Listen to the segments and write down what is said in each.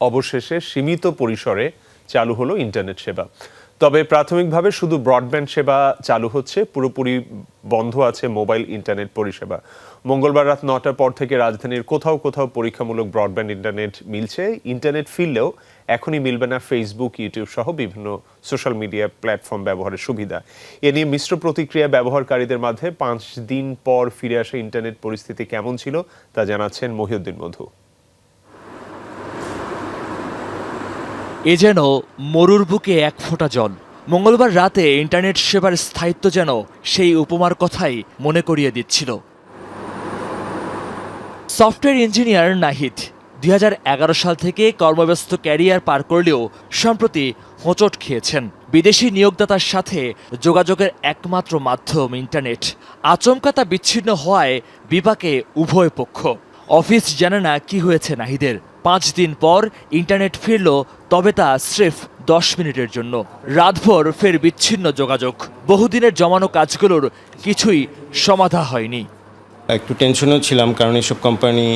অবশেষে সীমিত পরিসরে চালু হলো ইন্টারনেট সেবা। তবে প্রাথমিকভাবে শুধু ব্রডব্যান্ড সেবা চালু হচ্ছে, পুরোপুরি বন্ধ আছে মোবাইল ইন্টারনেট পরিষেবা। মঙ্গলবার রাত 9টার পর থেকে রাজধানীর কোথাও কোথাও পরীক্ষামূলক ব্রডব্যান্ড ইন্টারনেট মিলছে। ইন্টারনেট ফিরলেও এখনই মিলবে না ফেসবুক, ইউটিউব সহ বিভিন্ন সোশ্যাল মিডিয়া প্ল্যাটফর্ম ব্যবহারের সুবিধা। এ নিয়ে মিশ্র প্রতিক্রিয়া ব্যবহারকারীদের মাঝে। 5 দিন পর ফিরে আসা ইন্টারনেট পরিস্থিতি কেমন ছিল তা জানাচ্ছেন মহিউদ্দিন মধু। এ যেন মরুর বুকে এক ফোঁটা জল। মঙ্গলবার রাতে ইন্টারনেট সেবার স্থায়িত্ব যেন সেই উপমার কথাই মনে করিয়ে দিচ্ছিল। সফটওয়্যার ইঞ্জিনিয়ার নাহিদ 2011 সাল থেকে কর্মব্যস্ত ক্যারিয়ার পার করলেও সম্প্রতি হোঁচট খেয়েছেন। বিদেশি নিয়োগদাতার সাথে যোগাযোগের একমাত্র মাধ্যম ইন্টারনেট। আচমকা তা বিচ্ছিন্ন হওয়ায় বিপাকে উভয় পক্ষ। অফিস জানে না কি হয়েছে নাহিদের। 5 দিন পর ইন্টারনেট ফিরল, তবে তা স্রেফ 10 মিনিটের জন্য। রাতভর ফের বিচ্ছিন্ন যোগাযোগ। বহুদিনের জমানো কাজগুলোর কিছুই সমাধা হয়নি। একটু টেনশনেও ছিলাম, কারণ এসব কোম্পানি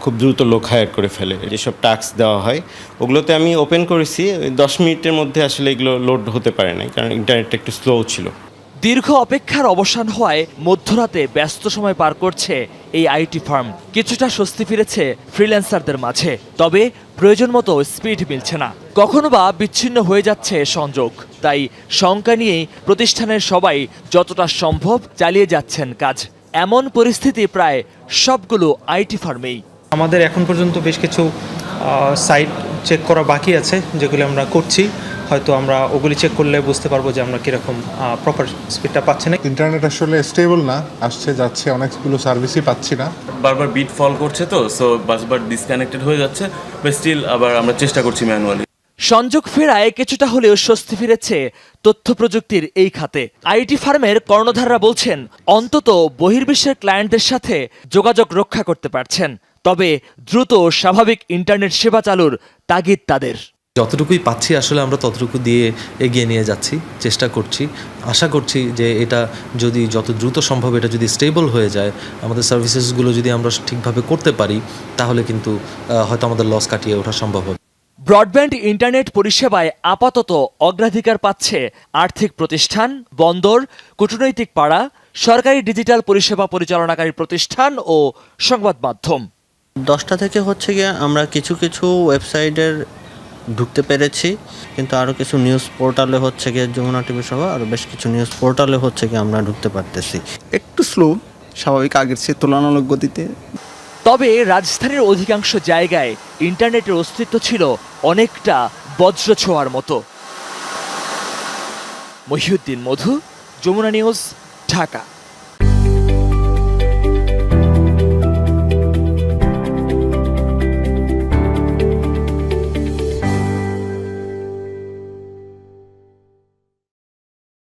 খুব দ্রুত লোক হায়ার করে ফেলে। যেসব টাস্ক দেওয়া হয় ওগুলোতে আমি ওপেন করেছি, 10 মিনিটের মধ্যে আসলে এগুলো লোড হতে পারে নাই, কারণ ইন্টারনেটটা একটু স্লো ছিল। দীর্ঘ অপেক্ষার অবসান হওয়ায় মধ্যরাতে ব্যস্ত সময় পার করছে এই আইটি ফার্ম। কিছুটা স্বস্তি ফিরেছে ফ্রিল্যান্সারদের মাঝে, তবে প্রয়োজন মতো স্পিড মিলছে না। কখনো বা বিচ্ছিন্ন হয়ে যাচ্ছে সংযোগ। তাই শঙ্কা নিয়েই প্রতিষ্ঠানের সবাই যতটা সম্ভব চালিয়ে যাচ্ছেন কাজ। এমন পরিস্থিতি প্রায় সবগুলো আইটি ফার্মেই। আমাদের এখন পর্যন্ত বেশ কিছু সাইট চেক করা বাকি আছে, যেগুলো আমরা করছি। হয়তো আমরা ওগুলি চেক করলে বুঝতে পারবো যে আমরা কীরকম প্রপার স্পিডটা পাচ্ছি না। ইন্টারনেট আসলে স্টেবল না, আসছে যাচ্ছে, অনেকগুলো সার্ভিসই পাচ্ছি না। বারবার বিট ফল করছে, তো সো বারবার ডিসকানেক্টেড হয়ে যাচ্ছে, বাট স্টিল আবার আমরা চেষ্টা করছি ম্যানুয়ালি। সংযোগ ফেরায় কিছুটা হলেও স্বস্তি ফিরেছে তথ্য প্রযুক্তির এই খাতে। আইটি ফার্মের কর্ণধাররা বলছেন অন্তত বহির্বিশ্বের ক্লায়েন্টদের সাথে যোগাযোগ রক্ষা করতে পারছেন। তবে দ্রুত স্বাভাবিক ইন্টারনেট সেবা চালুর তাগিদ তাদের। যতটুকুই পাচ্ছি আসলে আমরা ততটুকু দিয়ে এগিয়ে নিয়ে যাচ্ছি, চেষ্টা করছি। আশা করছি যে এটা যদি যত দ্রুত সম্ভব এটা যদি স্টেবল হয়ে যায়, আমাদের সার্ভিসেসগুলো যদি আমরা ঠিকভাবে করতে পারি, তাহলে কিন্তু হয়তো আমাদের লস কাটিয়ে ওঠা সম্ভব হবে। ব্রডব্যান্ড ইন্টারনেট পরিষেবায় আপাতত অগ্রাধিকার পাচ্ছে আর্থিক প্রতিষ্ঠান, বন্দর, কূটনৈতিক পাড়া, সরকারি ডিজিটাল পরিষেবা পরিচালনাকারী প্রতিষ্ঠান ও সংবাদ মাধ্যম। 10টা থেকে হচ্ছে গিয়ে আমরা কিছু ওয়েবসাইটের ঢুকতে পেরেছি, কিন্তু আরও কিছু নিউজ পোর্টালে হচ্ছে গিয়ে যমুনা টিভি সহ আরও বেশ কিছু নিউজ পোর্টালে হচ্ছে গিয়ে আমরা ঢুকতে পারতেছি। একটু স্লো, স্বাভাবিক আগের চেয়ে তুলনামূলক গতিতে। তবে রাজধানীর অধিকাংশ জায়গায় ইন্টারনেটের অস্তিত্ব ছিল অনেকটা বজ্র ছোঁয়ার মতো। মহিউদ্দিন মধু, যমুনা নিউজ, ঢাকা।